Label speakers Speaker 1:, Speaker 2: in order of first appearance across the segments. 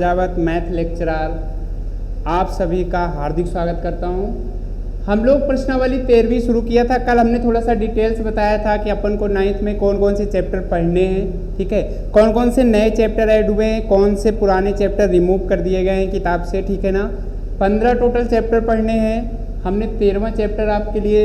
Speaker 1: Rajawat math lecturer, आप सभी का हार्दिक स्वागत करता हूं। हम लोग प्रश्नावली 13वीं शुरू किया था। कल हमने थोड़ा सा डिटेल्स बताया था कि अपन को 9th में कौन कौन से चैप्टर पढ़ने हैं, ठीक है, कौन कौन से नए चैप्टर ऐड हुए हैं, कौन से पुराने चैप्टर रिमूव कर दिए गए हैं किताब से, ठीक है ना। 15 टोटल चैप्टर पढ़ने हैं। हमने 13वां चैप्टर आपके लिए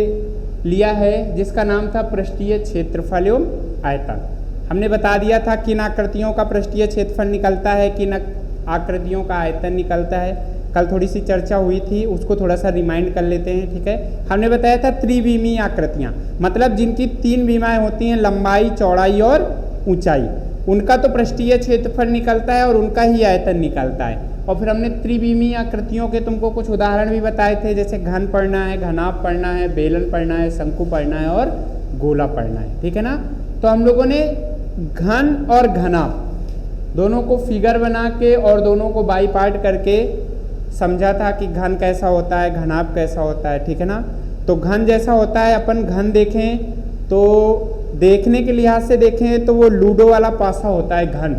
Speaker 1: लिया है जिसका नाम था पृष्ठीय क्षेत्रफल एवं आयतन। हमने बता दिया था किन आकृतियों का पृष्ठीय क्षेत्रफल निकलता है, किन आकृतियों का आयतन निकलता है। कल थोड़ी सी चर्चा हुई थी, उसको थोड़ा सा रिमाइंड कर लेते हैं, ठीक है। हमने बताया था त्रिविमीय आकृतियाँ, मतलब जिनकी 3 विमाएँ होती हैं, लंबाई, चौड़ाई और ऊंचाई, उनका तो पृष्ठीय क्षेत्रफल निकलता है और उनका ही आयतन निकलता है। और फिर हमने त्रिविमीय आकृतियों के तुमको कुछ उदाहरण भी बताए थे, जैसे घन पढ़ना है, घनाभ पढ़ना है, बेलन पढ़ना है, शंकु पढ़ना है और गोला पढ़ना है, ठीक है ना। तो हम लोगों ने घन और घनाभ दोनों को फिगर बना के और दोनों को बाई पार्ट करके समझा था कि घन कैसा होता है, घनाभ कैसा होता है, ठीक है ना। तो घन जैसा होता है, अपन घन देखें तो देखने के लिहाज से देखें तो वो लूडो वाला पासा होता है घन,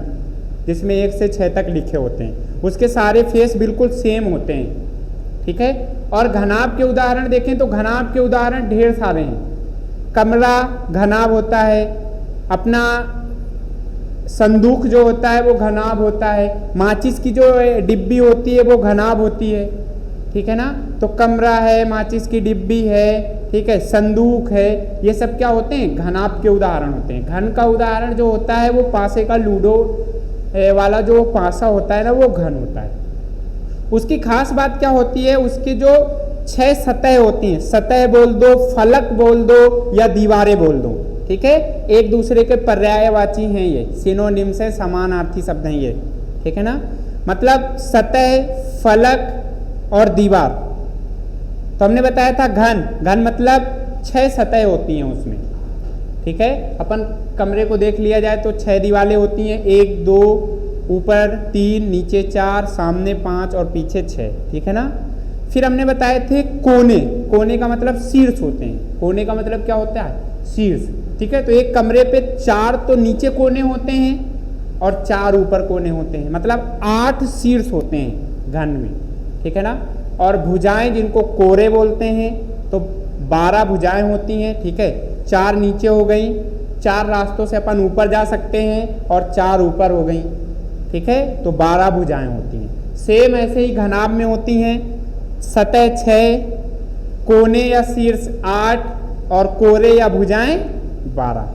Speaker 1: जिसमें 1 से 6 तक लिखे होते हैं, उसके सारे फेस बिल्कुल सेम होते हैं, ठीक है। और घनाभ के उदाहरण देखें तो घनाभ के उदाहरण ढेर सारे हैं। कमरा घनाभ होता है, अपना संदूक जो होता है वो घनाभ होता है, माचिस की जो डिब्बी होती है वो घनाभ होती है, ठीक है ना। तो कमरा है, माचिस की डिब्बी है, ठीक है, संदूक है, ये सब क्या होते हैं, घनाभ के उदाहरण होते हैं। घन का उदाहरण जो होता है वो पासे का लूडो वाला जो पासा होता है ना, वो घन होता है। उसकी खास बात क्या होती है, उसकी जो 6 सतह होती हैं, सतह बोल दो, फलक बोल दो या दीवारें बोल दो, ठीक है, एक दूसरे के पर्यायवाची हैं, ये सिनोनिम से समानार्थी शब्द हैं ये, ठीक है ना। मतलब सतह, फलक और दीवार। तो हमने बताया था घन, घन मतलब 6 सतह होती हैं उसमें, ठीक है। अपन कमरे को देख लिया जाए तो 6 दीवारें होती हैं, 1 2 ऊपर 3 नीचे 4 सामने 5 और पीछे 6, ठीक है ना। फिर हमने बताए थे कोने, कोने का मतलब शीर्ष होते हैं। कोने का मतलब क्या होता है, शीर्ष, ठीक है। तो एक कमरे पे 4 तो नीचे कोने होते हैं और 4 ऊपर कोने होते हैं, मतलब 8 शीर्ष होते हैं घन में, ठीक है ना। और भुजाएं जिनको कोरे बोलते हैं, तो 12 भुजाएं होती हैं, ठीक है। 4 नीचे हो गई, 4 रास्तों से अपन ऊपर जा सकते हैं और 4 ऊपर हो गई, ठीक है। तो 12 भुजाएं होती हैं। सेम ऐसे ही घनाभ में होती हैं, सतह 6, कोने या शीर्ष 8 और कोरे या भुजाएं 12,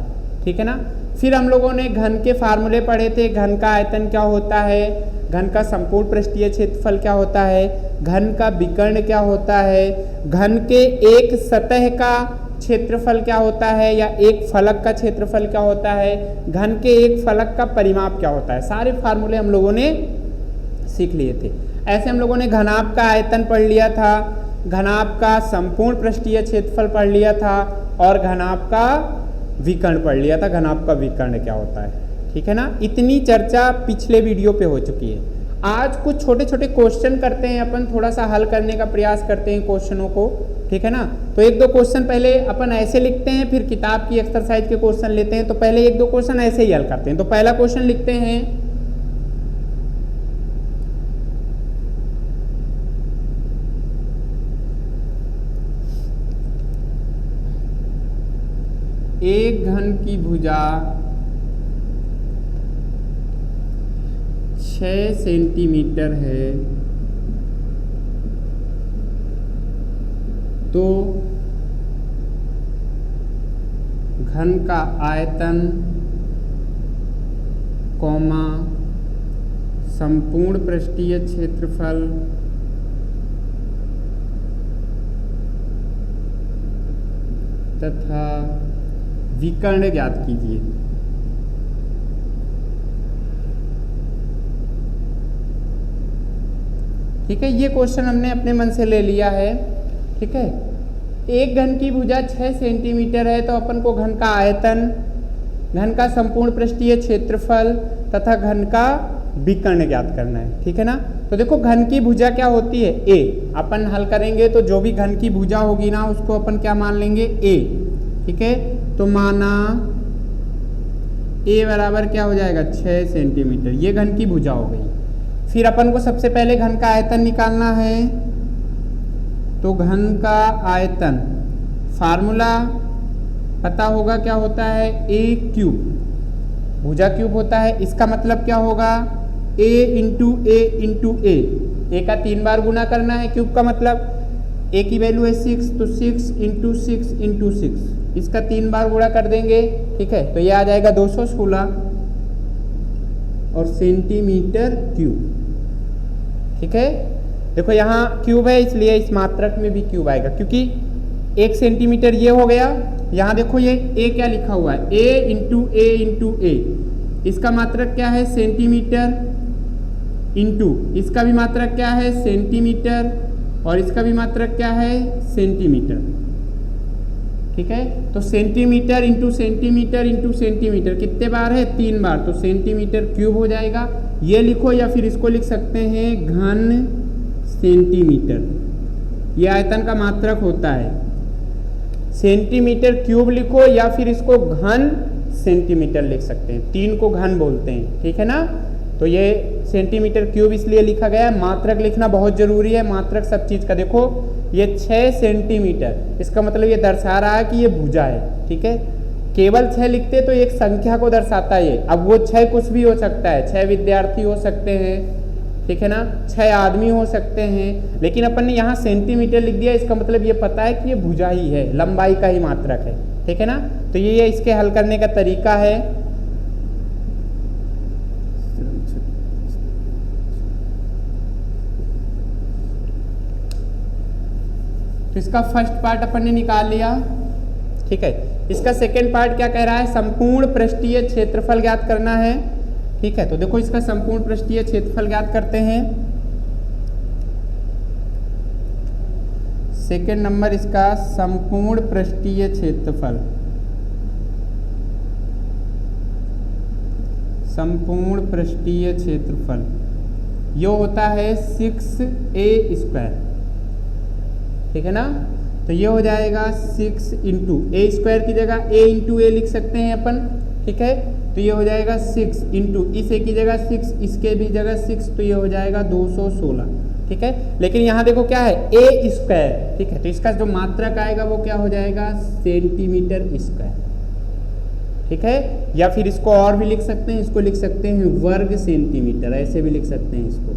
Speaker 1: ठीक है ना। फिर हम लोगों ने घन के फार्मूले पढ़े थे। घन का आयतन क्या होता है, घन का संपूर्ण पृष्ठीय क्षेत्रफल क्या होता है, घन का विकर्ण क्या होता है, घन के एक सतह का क्षेत्रफल क्या होता है या एक फलक का क्षेत्रफल क्या होता है, घन के एक फलक का परिमाप क्या होता है। सारे फार्मूले हम लोगों ने सीख लिए थे। ऐसे हम लोगों ने घनाभ का आयतन पढ़ लिया था, घनाभ का संपूर्ण पृष्ठीय क्षेत्रफल पढ़ लिया था और घनाभ का विकर्ण पढ़ लिया था, घनाभ का विकर्ण क्या होता है, ठीक है ना। इतनी चर्चा पिछले वीडियो पे हो चुकी है। आज कुछ छोटे छोटे क्वेश्चन करते हैं अपन, थोड़ा सा हल करने का प्रयास करते हैं क्वेश्चनों को, ठीक है ना। तो 1-2 क्वेश्चन पहले अपन ऐसे लिखते हैं, फिर किताब की एक्सरसाइज के क्वेश्चन लेते हैं। तो पहले 1-2 क्वेश्चन ऐसे ही हल करते हैं। तो पहला क्वेश्चन लिखते हैं, एक घन की भुजा 6 सेंटीमीटर है, तो घन का आयतन कॉमा संपूर्ण पृष्ठीय क्षेत्रफल तथा विकर्ण ज्ञात कीजिए। ठीक है, ये क्वेश्चन हमने अपने मन से ले लिया है, ठीक है। एक घन की भुजा 6 सेंटीमीटर है, तो अपन को घन का आयतन, घन का संपूर्ण पृष्ठीय क्षेत्रफल तथा घन का विकर्ण ज्ञात करना है, ठीक है ना। तो देखो घन की भुजा क्या होती है, ए। अपन हल करेंगे तो जो भी घन की भुजा होगी ना उसको अपन क्या मान लेंगे, ए, ठीक है। तो माना ए बराबर क्या हो जाएगा 6 सेंटीमीटर, ये घन की भुजा हो गई। फिर अपन को सबसे पहले घन का आयतन निकालना है। तो घन का आयतन फार्मूला पता होगा क्या होता है, ए क्यूब, भुजा क्यूब होता है। इसका मतलब क्या होगा, ए इंटू ए इंटू ए का 3 बार गुना करना है। क्यूब का मतलब ए की वैल्यू है 6, तो 6 इंटू 6 इंटू 6, इसका 3 बार गुणा कर देंगे। ठीक है, तो ये आ जाएगा 216 और सेंटीमीटर क्यूब। ठीक है, देखो यहाँ क्यूब है इसलिए इस मात्रक में भी क्यूब आएगा, क्योंकि 1 सेंटीमीटर ये हो गया। यहाँ देखो ये ए क्या लिखा हुआ है, ए इंटू ए, इसका मात्रक क्या है सेंटीमीटर, इंटू इसका भी मात्रक क्या है सेंटीमीटर, और इसका भी मात्रक क्या है सेंटीमीटर। ठीक है, तो centimetre into centimetre into centimetre कितने बार है, 3 बार, तो सेंटीमीटर क्यूब हो जाएगा। ये लिखो, या फिर इसको लिख सकते हैं घन सेंटीमीटर। ये आयतन का मात्रक होता है। सेंटीमीटर क्यूब लिखो, या फिर इसको घन सेंटीमीटर लिख सकते हैं, 3 को घन बोलते हैं। ठीक है ना, तो ये सेंटीमीटर क्यूब इसलिए लिखा गया है। मात्रक लिखना बहुत जरूरी है, मात्रक सब चीज का। देखो ये 6 सेंटीमीटर, इसका मतलब ये दर्शा रहा है कि ये भुजा है। ठीक है, केवल 6 लिखते तो एक संख्या को दर्शाता है। अब वो 6 कुछ भी हो सकता है, 6 विद्यार्थी हो सकते हैं, ठीक है ना, 6 आदमी हो सकते हैं, लेकिन अपन ने यहाँ सेंटीमीटर लिख दिया, इसका मतलब ये पता है कि ये भुजा ही है, लंबाई का ही मात्रक है। ठीक है ना, तो ये इसके हल करने का तरीका है। तो इसका फर्स्ट पार्ट अपन ने निकाल लिया। ठीक है, इसका सेकेंड पार्ट क्या कह रहा है, संपूर्ण पृष्ठीय क्षेत्रफल ज्ञात करना है। ठीक है, तो देखो इसका संपूर्ण पृष्ठीय क्षेत्रफल ज्ञात करते हैं। सेकेंड नंबर इसका संपूर्ण पृष्ठीय क्षेत्रफल, संपूर्ण पृष्ठीय क्षेत्रफल ये होता है 6a²। ठीक है ना, तो ये हो जाएगा 6 इंटू a² की जगह a इंटू ए लिख सकते हैं अपन। ठीक है, तो ये हो जाएगा 6 इंटू इस a की जगह 6, इसके भी जगह 6, तो ये हो जाएगा 216। ठीक है, लेकिन यहाँ देखो क्या है a²। ठीक है, तो इसका जो मात्रक आएगा वो क्या हो जाएगा सेंटीमीटर²। ठीक है, या फिर इसको और भी लिख सकते हैं, इसको लिख सकते हैं वर्ग सेंटीमीटर, ऐसे भी लिख सकते हैं इसको।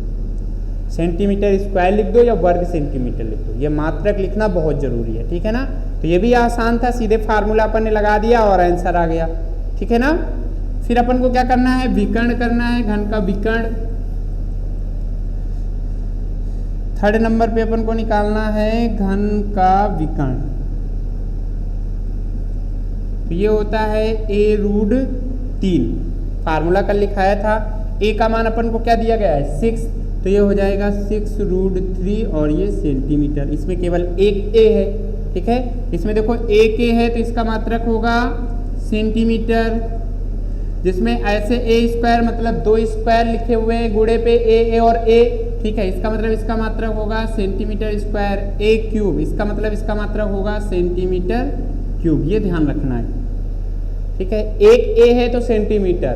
Speaker 1: सेंटीमीटर² लिख दो या वर्ग सेंटीमीटर लिख दो, ये मात्रक लिखना बहुत जरूरी है। ठीक है ना, तो ये भी आसान था, सीधे फार्मूला अपन ने लगा दिया और आंसर आ गया। ठीक है ना, फिर अपन को क्या करना है, विकर्ण करना है, घन का विकर्ण। थर्ड नंबर पे अपन को निकालना है घन का विकर्ण। तो ये होता है a√3, फार्मूला कल लिखाया था। a का मान अपन को क्या दिया गया है 6, तो ये हो जाएगा 6√3 और ये सेंटीमीटर। इसमें केवल एक a है। ठीक है, इसमें देखो एक a है तो इसका मात्रक होगा सेंटीमीटर, जिसमें ऐसे a² मतलब 2² लिखे हुए हैं, गुणे पे a और a। ठीक है, इसका मतलब इसका मात्रक होगा सेंटीमीटर²। a³ इसका मतलब इसका मात्रक होगा सेंटीमीटर क्यूब, ये ध्यान रखना है। ठीक है, एक a है तो सेंटीमीटर,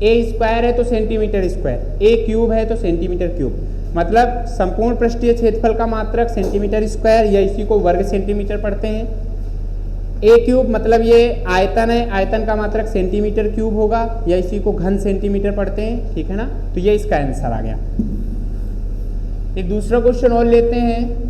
Speaker 1: a² है तो सेंटीमीटर², a³ है तो सेंटीमीटर क्यूब, मतलब संपूर्ण पृष्ठीय क्षेत्रफल का मात्रक सेंटीमीटर², या इसी को वर्ग सेंटीमीटर पढ़ते हैं। a³ मतलब ये आयतन है, आयतन का मात्रक सेंटीमीटर क्यूब होगा, या इसी को घन सेंटीमीटर पढ़ते हैं। ठीक है ना, तो ये इसका आंसर आ गया। एक दूसरा क्वेश्चन और लेते हैं।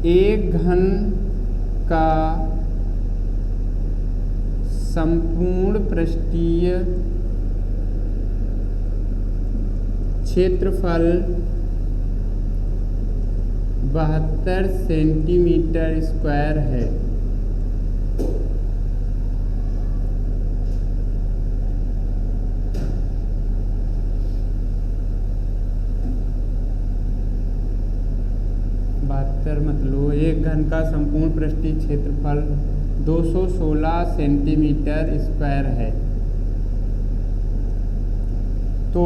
Speaker 1: एक घन का संपूर्ण पृष्ठीय क्षेत्रफल 72 सेंटीमीटर² है। मतलब एक घन का संपूर्ण पृष्ठीय क्षेत्रफल 216 सेंटीमीटर² है। तो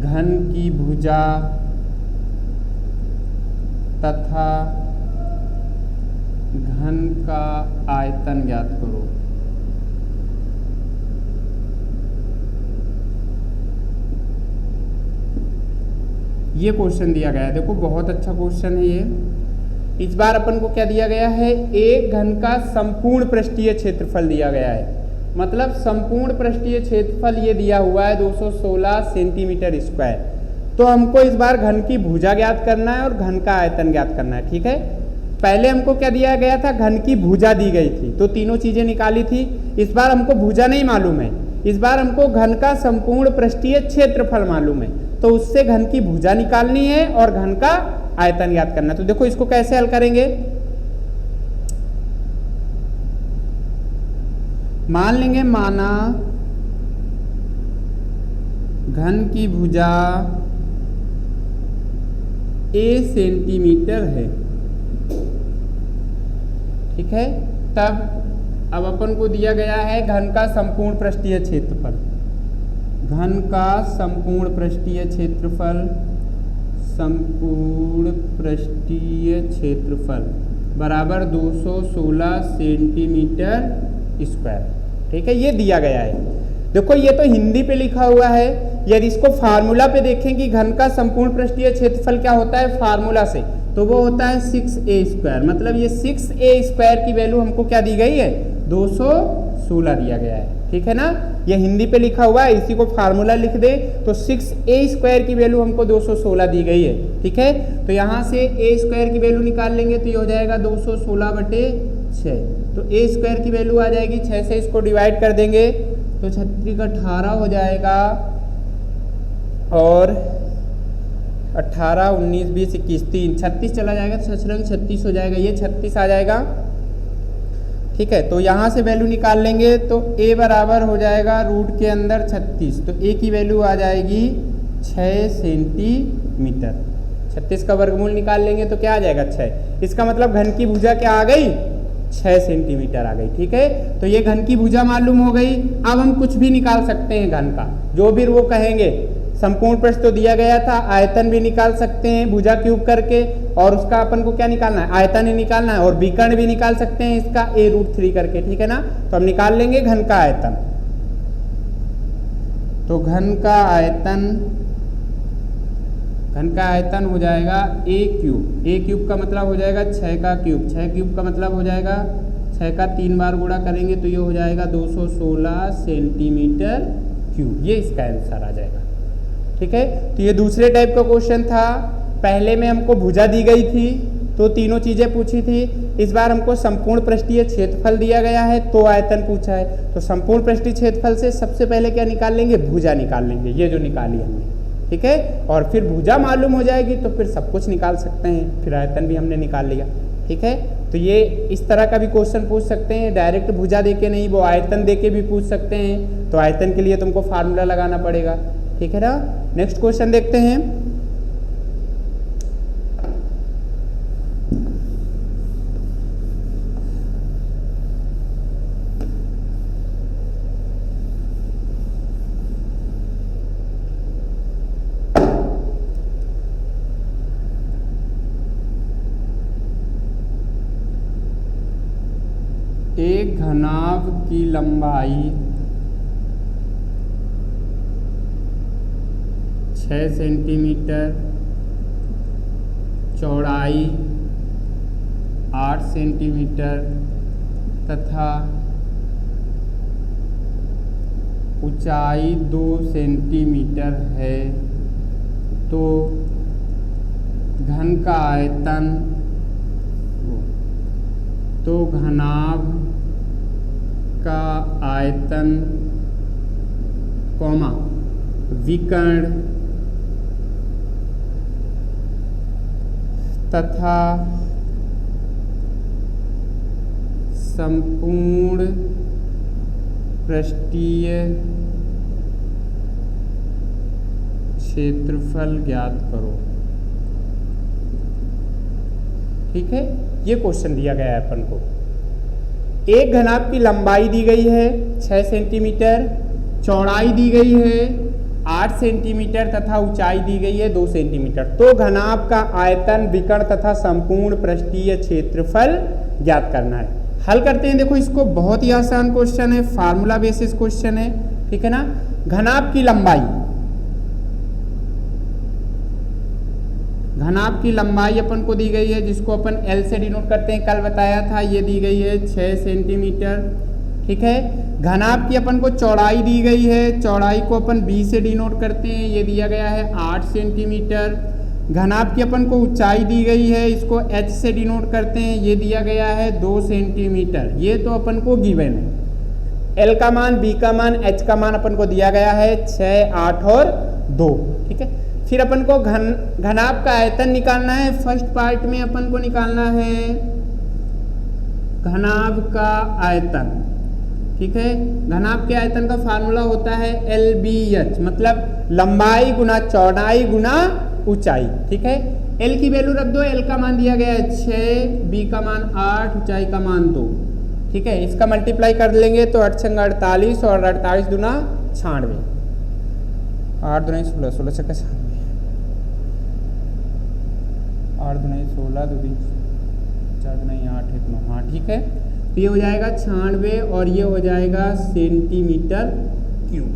Speaker 1: घन की भुजा तथा घन का आयतन ज्ञात करो। ये क्वेश्चन दिया गया है, देखो बहुत अच्छा क्वेश्चन है ये। इस बार अपन को क्या दिया गया है, एक घन का संपूर्ण पृष्ठीय क्षेत्रफल दिया गया है। मतलब संपूर्ण पृष्ठीय क्षेत्रफल ये दिया हुआ है 216 सेंटीमीटर स्क्वायर। तो हमको इस बार घन की भुजा ज्ञात करना है और घन का आयतन ज्ञात करना है, ठीक है। पहले हमको क्या दिया गया था, घन की भुजा दी गई थी, तो तीनों चीजें निकाली थी। इस बार हमको भुजा नहीं मालूम है, इस बार हमको घन का संपूर्ण पृष्ठीय क्षेत्रफल मालूम है, तो उससे घन की भुजा निकालनी है और घन का आयतन ज्ञात करना है। तो देखो इसको कैसे हल करेंगे। मान लेंगे, माना घन की भुजा a सेंटीमीटर है, ठीक है। तब अब अपन को दिया गया है घन का संपूर्ण पृष्ठीय क्षेत्रफल। घन का संपूर्ण पृष्ठीय क्षेत्रफल, संपूर्ण पृष्ठीय क्षेत्रफल बराबर 216 सेंटीमीटर स्क्वायर, ठीक है। ये दिया गया है। देखो ये तो हिंदी पे लिखा हुआ है, यदि इसको फार्मूला पे देखें कि घन का संपूर्ण पृष्ठीय क्षेत्रफल क्या होता है फार्मूला से, तो वो होता है 6a स्क्वायर। मतलब ये 6a स्क्वायर की वैल्यू हमको क्या दी गई है, 216 दिया गया है, ठीक है ना। ये हिंदी पे लिखा हुआ है, इसी को फार्मूला लिख दे तो 6a स्क्वायर की वैल्यू हमको 216 दी गई है, ठीक है। तो यहाँ से a स्क्वायर की वैल्यू निकाल लेंगे तो ये हो जाएगा 216/6। तो a स्क्वायर की वैल्यू आ जाएगी, 6 से इसको डिवाइड कर देंगे तो 36 18 हो जाएगा, और 18 19 20 21 3 36 चला जाएगा, 36 हो जाएगा, ये 36 आ जाएगा, ठीक है। तो यहाँ से वैल्यू निकाल लेंगे तो a बराबर हो जाएगा रूट के अंदर 36, तो a की वैल्यू आ जाएगी 6 सेंटीमीटर। 36 का वर्गमूल निकाल लेंगे तो क्या आ जाएगा, 6। इसका मतलब घन की भुजा क्या आ गई, 6 सेंटीमीटर आ गई, ठीक है। तो ये घन की भुजा मालूम हो गई। अब हम कुछ भी निकाल सकते हैं घन का, जो भी वो कहेंगे। संपूर्ण पृष्ठ तो दिया गया था, आयतन भी निकाल सकते हैं भुजा क्यूब करके, और उसका अपन को क्या निकालना है, आयतन ही निकालना है, और विकर्ण भी निकाल सकते हैं इसका a√3 करके, ठीक है ना। तो हम निकाल लेंगे घन का आयतन। तो घन का आयतन हो जाएगा a क्यूब का मतलब हो जाएगा 6 का क्यूब, 6 क्यूब का मतलब हो जाएगा 6 का 3 बार गुणा करेंगे तो ये हो जाएगा 216 सेंटीमीटर क्यूब। ये इसका आंसर आ जाएगा, ठीक है। तो ये दूसरे टाइप का क्वेश्चन था। पहले में हमको भुजा दी गई थी तो तीनों चीजें पूछी थी। इस बार हमको संपूर्ण पृष्ठीय क्षेत्रफल दिया गया है तो आयतन पूछा है। तो संपूर्ण पृष्ठीय क्षेत्रफल से सबसे पहले क्या निकाल लेंगे, भुजा निकाल लेंगे, ये जो निकाली हमने, ठीक है। और फिर भुजा मालूम हो जाएगी तो फिर सब कुछ निकाल सकते हैं, फिर आयतन भी हमने निकाल लिया, ठीक है। तो ये इस तरह का भी क्वेश्चन पूछ सकते हैं, डायरेक्ट भुजा देके नहीं, वो आयतन देके भी पूछ सकते हैं। तो आयतन के लिए तुमको फार्मूला लगाना पड़ेगा, ठीक है ना। नेक्स्ट क्वेश्चन देखते हैं। एक घनाभ की लंबाई 6 सेंटीमीटर, चौड़ाई 8 सेंटीमीटर तथा ऊंचाई 2 सेंटीमीटर है, तो घन का आयतन, तो घनाभ का आयतन कॉमा विकर्ण तथा संपूर्ण पृष्ठीय क्षेत्रफल ज्ञात करो, ठीक है। ये क्वेश्चन दिया गया है अपन को। एक घनाभ की लंबाई दी गई है 6 सेंटीमीटर, चौड़ाई दी गई है 8 सेंटीमीटर तथा ऊंचाई दी गई है 2 सेंटीमीटर। तो घनाभ का आयतन, विकर्ण तथा संपूर्ण पृष्ठीय क्षेत्रफल ज्ञात करना है। हल करते हैं। देखो इसको, बहुत ही आसान क्वेश्चन है, फार्मूला बेसिस क्वेश्चन है, ठीक है ना। घनाभ की लंबाई, घनाभ की लंबाई अपन को दी गई है, जिसको अपन L से डिनोट करते हैं, कल बताया था, ये दी गई है 6 सेंटीमीटर, ठीक है। घनाभ की अपन को चौड़ाई दी गई है, चौड़ाई को अपन B से डिनोट करते हैं, ये दिया गया है 8 सेंटीमीटर। घनाभ की अपन को ऊंचाई दी गई है, इसको H से डिनोट करते हैं, ये दिया गया है 2 सेंटीमीटर। ये तो अपन को गिवन है। L का मान, B का मान, H का मान अपन को दिया गया है 6, 8 और 2, ठीक है। फिर अपन को घनाभ का आयतन निकालना है। फर्स्ट पार्ट में अपन को निकालना है घनाभ का आयतन, ठीक है। घनाभ के आयतन का फार्मूला होता है LBH, मतलब लंबाई गुना चौड़ाई गुना ऊंचाई, ठीक है। L की वैल्यू रख दो, L का मान दिया गया है 6, B का मान 8, ऊंचाई का मान 2, ठीक है। इसका मल्टीप्लाई कर लेंगे तो 8 छंग 48 और 48 दूना 96, 8 दूना 16, 16 छक्का 96, 8 दूना 16, 2 दिन 4 दूना 8, 1 9, हाँ ठीक है। तो ये हो जाएगा 96 और ये हो जाएगा सेंटीमीटर क्यूब।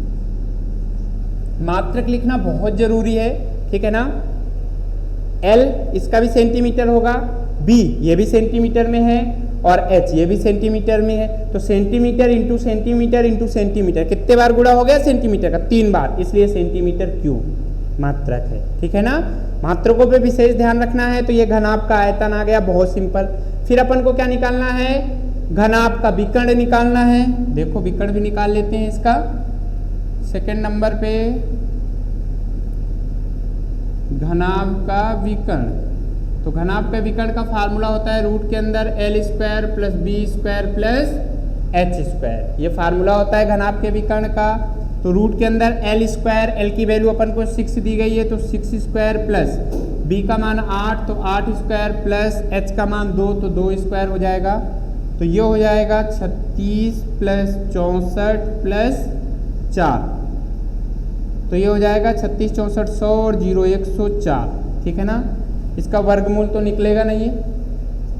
Speaker 1: मात्रक लिखना बहुत जरूरी है, ठीक है ना। L इसका भी सेंटीमीटर होगा, B ये भी सेंटीमीटर में है और H ये भी सेंटीमीटर में है। तो centimetre into centimetre into centimetre कितने बार गुणा हो गया सेंटीमीटर का? 3 बार, इसलिए सेंटीमीटर क्यूब मात्रक है, ठीक है ना। मात्रकों पे विशेष ध्यान रखना है। तो ये घनाभ का आयतन आ गया, बहुत सिंपल। फिर अपन को क्या निकालना है? घनाभ का विकर्ण निकालना है। देखो विकर्ण भी निकाल लेते हैं इसका। सेकंड नंबर पे घनाभ का विकर्ण। तो घनाभ के विकर्ण का फार्मूला होता है रूट के अंदर L² plus B² plus H²। ये फार्मूला होता है घनाभ के विकर्ण का। तो रूट के अंदर L², L की वैल्यू अपन को 6 दी गई है, तो 6² प्लस B का मान 8, तो 8² प्लस H का मान 2, तो 2² हो जाएगा। तो ये हो जाएगा 36 प्लस 64 प्लस 4, तो ये हो जाएगा 36, 64, 100 और 0, 104, ठीक है ना। इसका वर्गमूल तो निकलेगा नहीं,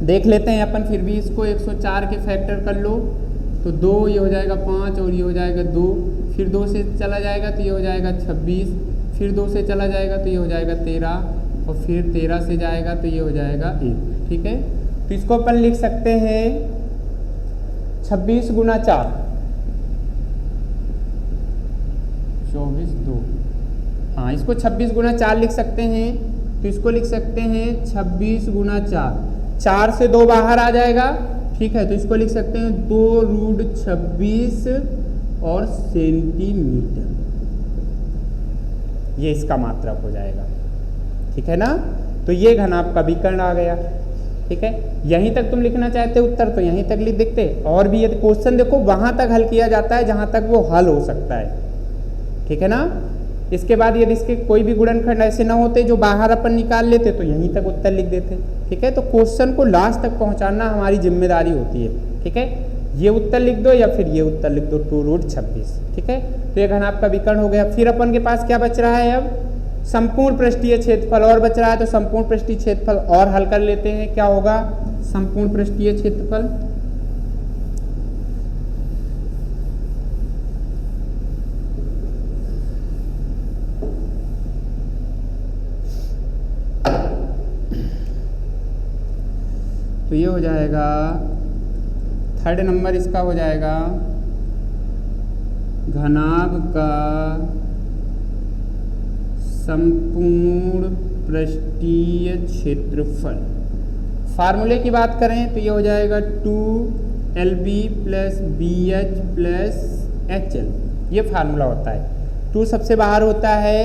Speaker 1: देख लेते हैं अपन फिर भी इसको। 104 के फैक्टर कर लो तो 2, ये हो जाएगा 5 और ये हो जाएगा 2, फिर 2 से चला जाएगा तो ये हो जाएगा 26, फिर 2 से चला जाएगा तो ये हो जाएगा 13 और फिर 13 से जाएगा तो ये हो जाएगा 1, ठीक है। तो इसको अपन लिख सकते हैं 26 गुना 4, 24, 2, हाँ इसको 26 गुना 4 लिख सकते हैं। तो इसको लिख सकते हैं 26 गुना 4, 4 से 2 बाहर आ जाएगा, ठीक है। तो इसको लिख सकते हैं 2√26 और सेंटीमीटर, ये इसका मात्रक हो जाएगा, ठीक है ना। तो ये घनाभ का विकर्ण आ गया, ठीक है। यहीं तक तुम लिखना चाहते उत्तर तो यहीं तक लिख देते, और भी यदि क्वेश्चन देखो वहां तक हल किया जाता है जहां तक वो हल हो सकता है, ठीक है ना। इसके बाद यदि इसके कोई भी गुणनखंड ऐसे ना होते जो बाहर अपन निकाल लेते तो यहीं तक उत्तर लिख देते, ठीक है। तो क्वेश्चन को लास्ट तक पहुंचाना हमारी जिम्मेदारी होती है, ठीक है। ये उत्तर लिख दो या फिर ये उत्तर लिख दो 2√26, ठीक है। तो ये घनाभ का विकर्ण हो गया। फिर अपन के पास क्या बच रहा है? अब संपूर्ण पृष्ठीय क्षेत्रफल और बच रहा है। तो संपूर्ण पृष्ठीय क्षेत्रफल और हल कर लेते हैं। क्या होगा संपूर्ण पृष्ठीय क्षेत्रफल? तो ये हो जाएगा, थर्ड नंबर इसका हो जाएगा घनाभ का संपूर्ण पृष्ठीय क्षेत्रफल। फार्मूले की बात करें तो ये हो जाएगा 2LB plus BH plus HL, ये फार्मूला होता है। 2 सबसे बाहर होता है,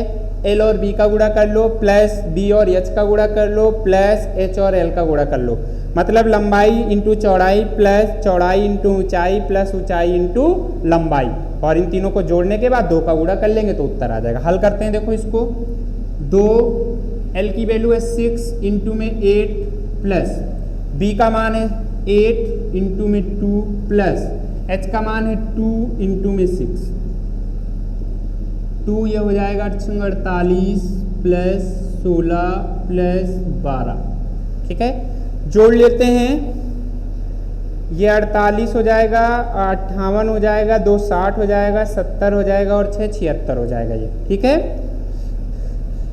Speaker 1: L और B का गुणा कर लो प्लस B और H का गुणा कर लो प्लस H और L का गुणा कर लो, मतलब लंबाई इंटू चौड़ाई प्लस चौड़ाई इंटू ऊंचाई प्लस ऊंचाई इंटू लंबाई, और इन तीनों को जोड़ने के बाद 2 का गुणा कर लेंगे तो उत्तर आ जाएगा। हल करते हैं, देखो इसको। 2, L की वैल्यू है 6, इंटू में 8 प्लस B का मान है 8 इंटू में 2 प्लस H का मान है 2 इंटू में 6, 2 ये हो जाएगा 48 प्लस 16 प्लस 12, ठीक है। जोड़ लेते हैं, ये 48 हो जाएगा, 58 हो जाएगा, 2 60 हो जाएगा, 70 हो जाएगा और 6 76 हो जाएगा ये, ठीक है।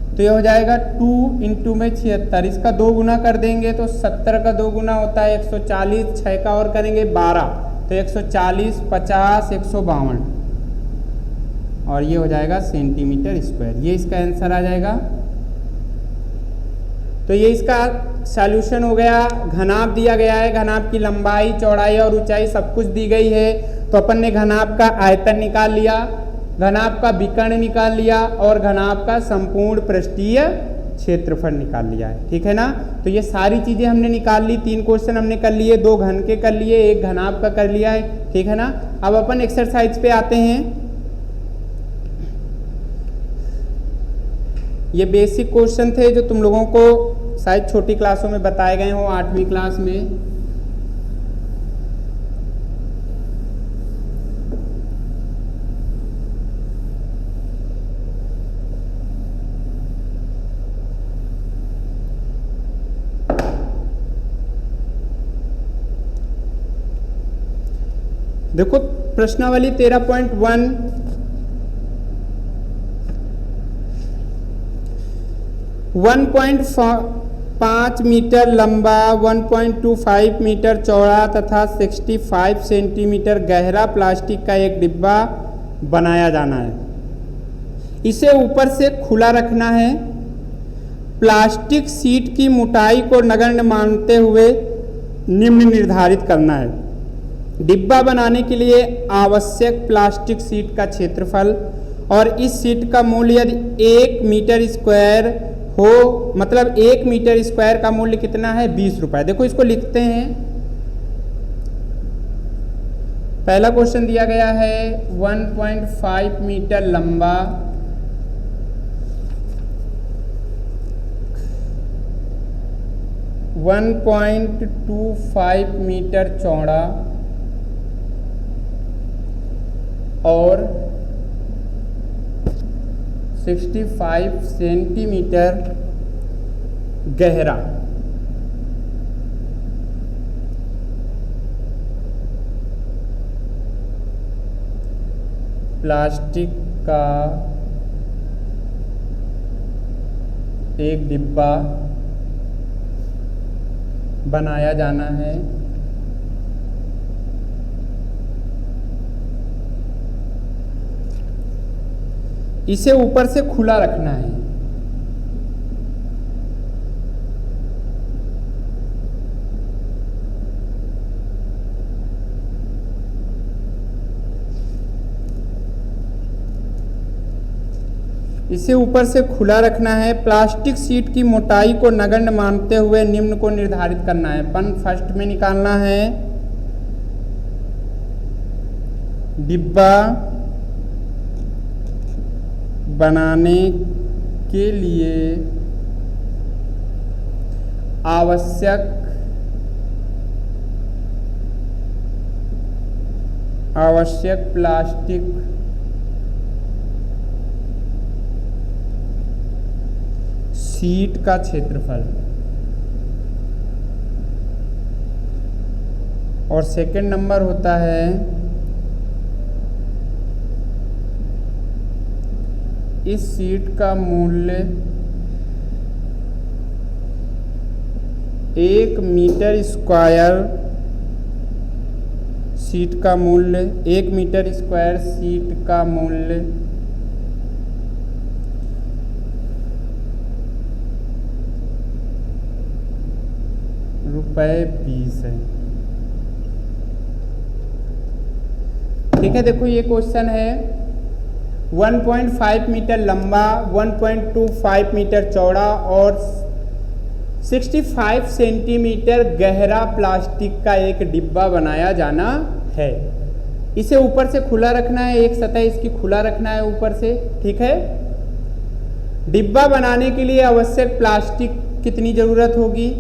Speaker 1: तो ये हो जाएगा 2 इंटू में 76, इसका 2 गुना कर देंगे तो 70 का 2 गुना होता है 140, 6 का और करेंगे 12 तो 140, 50, 152 और ये हो जाएगा सेंटीमीटर स्क्वायर। ये इसका आंसर आ जाएगा। तो ये इसका सॉल्यूशन हो गया। घनाभ दिया गया है, घनाभ की लंबाई, चौड़ाई और ऊंचाई सब कुछ दी गई है। तो अपन ने घनाभ का आयतन निकाल लिया, घनाभ का विकर्ण निकाल लिया और घनाभ का संपूर्ण पृष्ठीय क्षेत्रफल निकाल लिया है, ठीक है ना। तो ये सारी चीजें हमने निकाल ली। 3 क्वेश्चन हमने कर लिए, 2 घन के कर लिए, 1 घनाभ का कर लिया है, ठीक है ना। अब अपन एक्सरसाइज पे आते हैं। ये बेसिक क्वेश्चन थे जो तुम लोगों को शायद छोटी क्लासों में बताए गए हों, 8वीं क्लास में। देखो प्रश्नावली 13.1 1.5 मीटर लंबा, 1.25 मीटर चौड़ा तथा 65 सेंटीमीटर गहरा प्लास्टिक का एक डिब्बा बनाया जाना है। इसे ऊपर से खुला रखना है। प्लास्टिक शीट की मोटाई को नगण्य मानते हुए निम्न निर्धारित करना है। डिब्बा बनाने के लिए आवश्यक प्लास्टिक शीट का क्षेत्रफल और इस शीट का मूल्य यदि 1 मीटर स्क्वायर हो, मतलब 1 मीटर स्क्वायर का मूल्य कितना है, 20 रुपए। देखो इसको लिखते हैं। पहला क्वेश्चन दिया गया है 1.5 मीटर लंबा, 1.25 मीटर चौड़ा और 65 सेंटीमीटर गहरा। प्लास्टिक का एक डिब्बा बनाया जाना है। इसे ऊपर से खुला रखना है। इसे ऊपर से खुला रखना है। प्लास्टिक शीट की मोटाई को नगण्य मानते हुए निम्न को निर्धारित करना है। अपन फर्स्ट में निकालना है डिब्बा बनाने के लिए आवश्यक प्लास्टिक शीट का क्षेत्रफल। और सेकंड नंबर होता है इस शीट का मूल्य 1 मीटर स्क्वायर शीट का मूल्य 1 मीटर स्क्वायर शीट का मूल्य ₹20 है। ठीक है, देखो ये क्वेश्चन है 1.5 मीटर लंबा, 1.25 मीटर चौड़ा और 65 सेंटीमीटर गहरा प्लास्टिक का एक डिब्बा बनाया जाना है। इसे ऊपर से खुला रखना है, एक सतह इसकी खुला रखना है ऊपर से। ठीक है, डिब्बा बनाने के लिए आवश्यक प्लास्टिक कितनी ज़रूरत होगी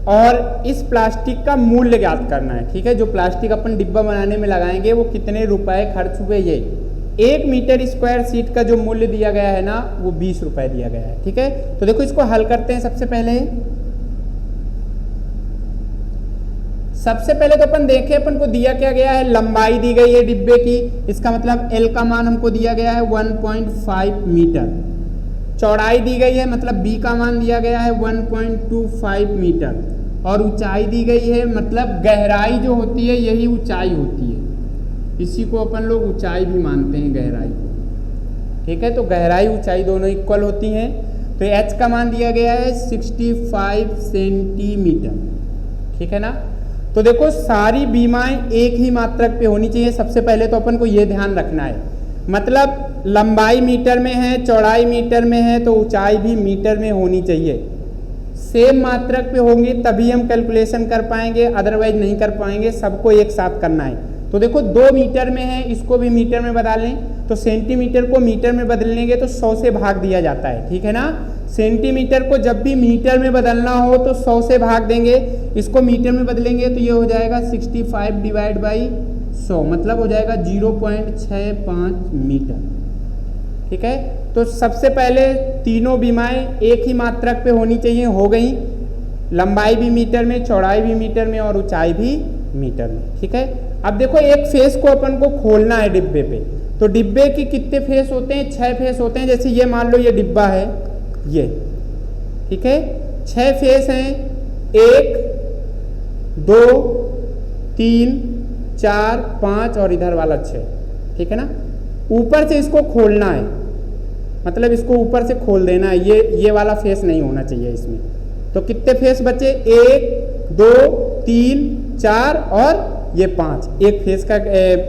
Speaker 1: और इस प्लास्टिक का मूल्य ज्ञात करना है। ठीक है, जो प्लास्टिक अपन डिब्बा बनाने में लगाएंगे वो कितने रुपए खर्च हुए, ये 1 मीटर स्क्वायर फीट का जो मूल्य दिया गया है ना वो 20 रुपए दिया गया है। ठीक है, तो देखो इसको हल करते हैं। सबसे पहले तो अपन देखें, अपन को दिया क्या गया है, लंबाई दी गई है डिब्बे की, इसका मतलब L का मान हमको दिया गया है 1.5 मीटर। चौड़ाई दी गई है, मतलब B का मान दिया गया है 1.25 मीटर। और ऊंचाई दी गई है, मतलब गहराई जो होती है यही ऊंचाई होती है, इसी को अपन लोग ऊंचाई भी मानते हैं, गहराई को। ठीक है, तो गहराई ऊंचाई दोनों इक्वल होती हैं। तो H का मान दिया गया है 65 सेंटीमीटर। ठीक है ना, तो देखो सारी बीमाएं एक ही मात्रक पे होनी चाहिए। सबसे पहले तो अपन को ये ध्यान रखना है, मतलब लंबाई मीटर में है, चौड़ाई मीटर में है, तो ऊंचाई भी मीटर में होनी चाहिए। सेम मात्रक पे होंगे तभी हम कैलकुलेशन कर पाएंगे, अदरवाइज नहीं कर पाएंगे। सबको एक साथ करना है। तो देखो 2 मीटर में है, इसको भी मीटर में बदल लें, तो सेंटीमीटर को मीटर में बदलनेंगे तो 100 से भाग दिया जाता है। ठीक है ना, सेंटीमीटर को जब भी मीटर में बदलना हो तो 100 से भाग देंगे, इसको मीटर में बदलेंगे तो ये हो जाएगा 65 डिवाइड बाई 100, मतलब हो जाएगा 0.65 मीटर। ठीक है, तो सबसे पहले तीनों बीमाएं एक ही मात्रक पे होनी चाहिए, हो गई। लंबाई भी मीटर में, चौड़ाई भी मीटर में और ऊंचाई भी मीटर में। ठीक है, अब देखो एक फेस को अपन को खोलना है डिब्बे पे, तो डिब्बे के कितने फेस होते हैं, 6 फेस होते हैं। जैसे ये मान लो ये डिब्बा है, ये ठीक है, 6 फेस हैं, 1 2 3 4 5 और इधर वाला 6। ठीक है ना, ऊपर से इसको खोलना है, मतलब इसको ऊपर से खोल देना है, ये वाला फेस नहीं होना चाहिए इसमें। तो कितने फेस बचे, 1 2 3 4 और ये 5। एक फेस का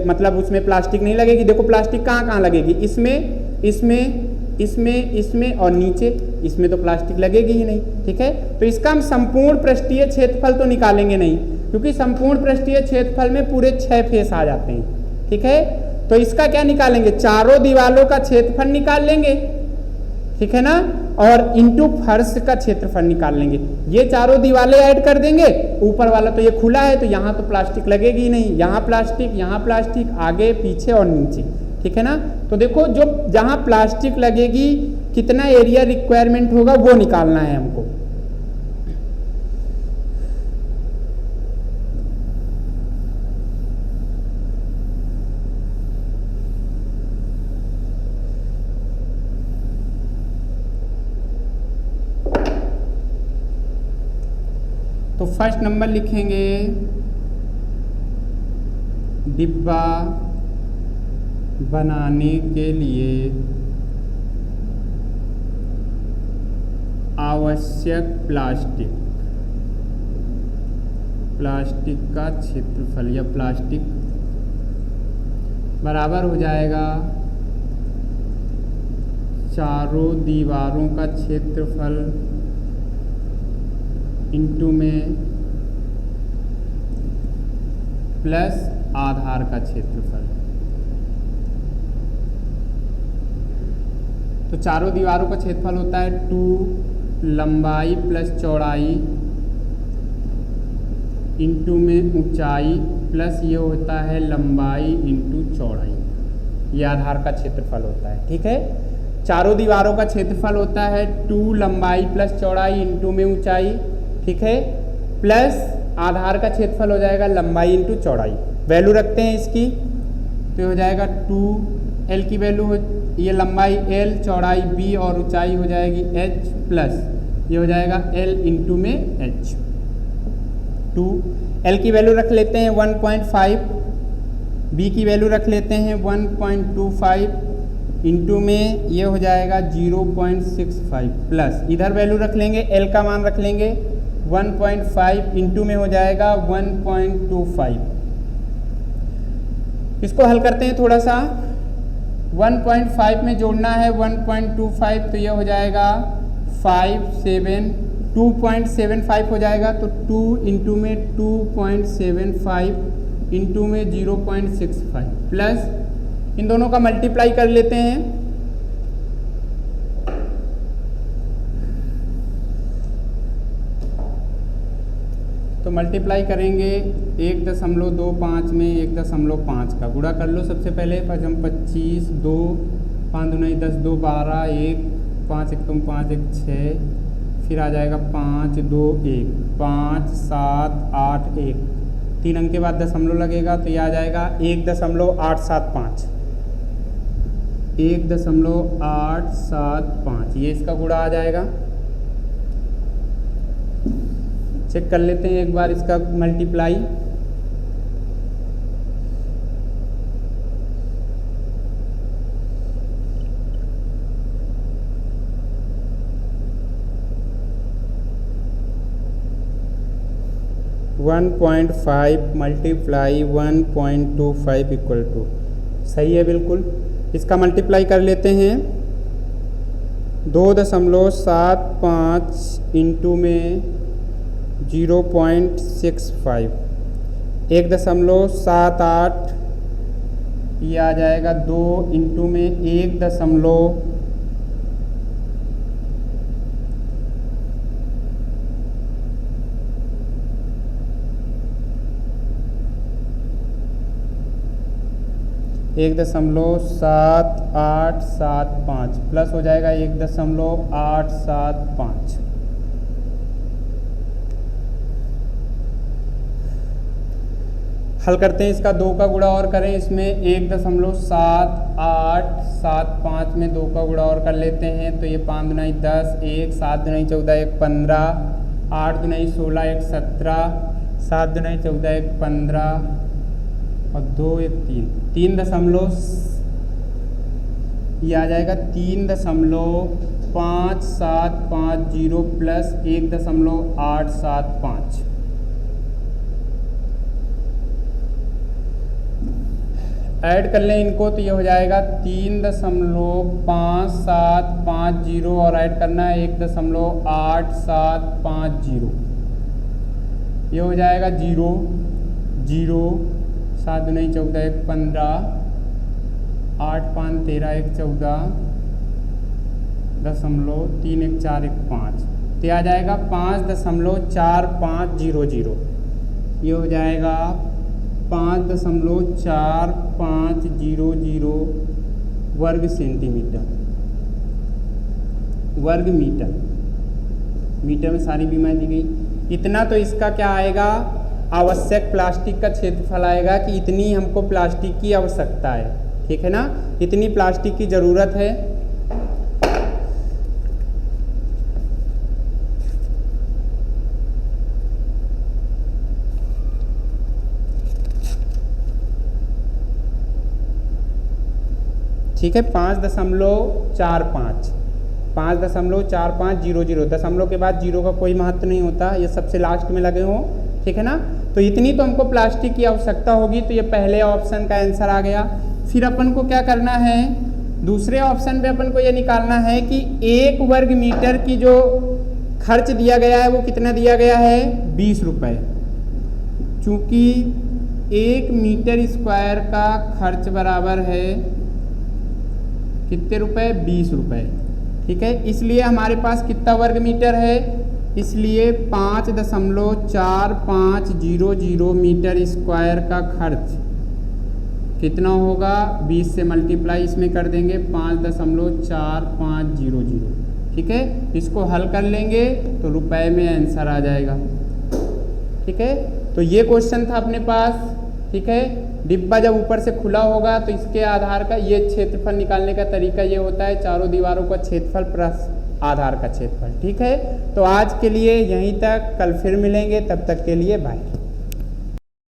Speaker 1: मतलब उसमें प्लास्टिक नहीं लगेगी। देखो प्लास्टिक कहाँ कहाँ लगेगी, इसमें इसमें इसमें इसमें और नीचे, इसमें तो प्लास्टिक लगेगी ही नहीं। ठीक है, तो इसका हम संपूर्ण पृष्ठीय क्षेत्रफल तो निकालेंगे नहीं, क्योंकि संपूर्ण पृष्ठीय क्षेत्रफल में पूरे 6 फेस आ जाते हैं। ठीक है, तो इसका क्या निकालेंगे, चारों दीवालों का क्षेत्रफल निकाल लेंगे। ठीक है ना, और इंटू फर्श का क्षेत्रफल निकाल लेंगे। ये चारों दीवारें ऐड कर देंगे, ऊपर वाला तो ये खुला है तो यहाँ तो प्लास्टिक लगेगी ही नहीं, यहाँ प्लास्टिक आगे पीछे और नीचे। ठीक है ना, तो देखो जो जहाँ प्लास्टिक लगेगी कितना एरिया रिक्वायरमेंट होगा वो निकालना है हमको। तो फर्स्ट नंबर लिखेंगे, डिब्बा बनाने के लिए आवश्यक प्लास्टिक का क्षेत्रफल या प्लास्टिक बराबर हो जाएगा चारों दीवारों का क्षेत्रफल इंटू में प्लस आधार का क्षेत्रफल। तो चारों दीवारों का क्षेत्रफल होता है 2 लंबाई प्लस चौड़ाई इंटू में ऊंचाई प्लस ये होता है लंबाई इंटू चौड़ाई, ये आधार का क्षेत्रफल होता है। ठीक है, चारों दीवारों का क्षेत्रफल होता है 2 लंबाई प्लस चौड़ाई इंटू में ऊंचाई। ठीक है, प्लस आधार का क्षेत्रफल हो जाएगा लंबाई इंटू चौड़ाई। वैल्यू रखते हैं इसकी, तो हो जाएगा 2L की वैल्यू हो, ये लंबाई L, चौड़ाई B और ऊंचाई हो जाएगी H प्लस ये हो जाएगा L इंटू में H। 2L की वैल्यू रख लेते हैं 1.5, B की वैल्यू रख लेते हैं 1.25 इंटू में ये हो जाएगा 0.65 प्लस इधर वैल्यू रख लेंगे, L का मान रख लेंगे 1.5 इंटू में हो जाएगा 1.25। इसको हल करते हैं थोड़ा सा, 1.5 में जोड़ना है 1.25 तो ये हो जाएगा 2.75 हो जाएगा। तो 2 इंटू में 2.75 इंटू में 0.65 प्लस इन दोनों का मल्टीप्लाई कर लेते हैं। तो तो मल्टीप्लाई करेंगे 1.25 में 1.5 का गुणा कर लो सबसे पहले। पचम 25, 2, 5 दूनी 10, 2 12, 1, 5 1 5 1 6, फिर आ जाएगा 5 2 1, 5 7 8 1, 3 अंक के बाद दशमलव लगेगा तो ये आ जाएगा 1.875, 1.875, ये इसका गुणा आ जाएगा। चेक कर लेते हैं एक बार इसका multiply. One 1.5 multiply 1.25 equal to, सही है बिल्कुल। इसका मल्टीप्लाई कर लेते हैं। 2.75 इंटू में 0.65, 1.78, ये आ जाएगा 2 इंटू में 1.7875 प्लस हो जाएगा 1.875। हल करते हैं इसका 2 का गुणा और करें, इसमें 1.7875 में 2 का गुणा और कर लेते हैं तो ये 5 दूनी 10, 1, 7 दूनी 14, 1 15, 8 दूनी 16, 1 17, 7 दूनी 14, 1 15 और 2 1 3, 3 ये आ जाएगा 3.5750 प्लस 1.875। ऐड कर लें इनको तो ये हो जाएगा 3.5750 और ऐड करना है 1.8750, ये हो जाएगा 0 0, 7 दूनी 14, 1 15, 8 5 13, 1 14, 3 1 4 1 5, तो आ जाएगा 5.4500, ये हो जाएगा 5.4500 वर्ग सेंटीमीटर, वर्ग मीटर, मीटर में सारी बीमारी दी गई। इतना तो इसका क्या आएगा, आवश्यक प्लास्टिक का क्षेत्रफल आएगा कि इतनी हमको प्लास्टिक की आवश्यकता है, ठीक है ना, इतनी प्लास्टिक की ज़रूरत है। ठीक है, 5.4500, दशमलव के बाद 0 का कोई महत्व नहीं होता, ये सबसे लास्ट में लगे हों, ठीक है ना। तो इतनी तो हमको प्लास्टिक की आवश्यकता होगी, तो ये पहले ऑप्शन का आंसर आ गया। फिर अपन को क्या करना है, दूसरे ऑप्शन पे अपन को ये निकालना है कि 1 वर्ग मीटर की जो खर्च दिया गया है वो कितना दिया गया है, 20 रुपये। चूँकि 1 मीटर स्क्वायर का खर्च बराबर है कितने रुपए, 20 रुपये, ठीक है। इसलिए हमारे पास कितना वर्ग मीटर है, इसलिए 5.4500 मीटर स्क्वायर का खर्च कितना होगा, 20 से मल्टीप्लाई इसमें कर देंगे 5.4500, ठीक है। इसको हल कर लेंगे तो रुपए में आंसर आ जाएगा, ठीक है। तो ये क्वेश्चन था अपने पास, ठीक है। डिब्बा जब ऊपर से खुला होगा तो इसके आधार का ये क्षेत्रफल निकालने का तरीका ये होता है, चारों दीवारों का क्षेत्रफल प्लस आधार का क्षेत्रफल, ठीक है। तो आज के लिए यहीं तक, कल फिर मिलेंगे, तब तक के लिए बाय।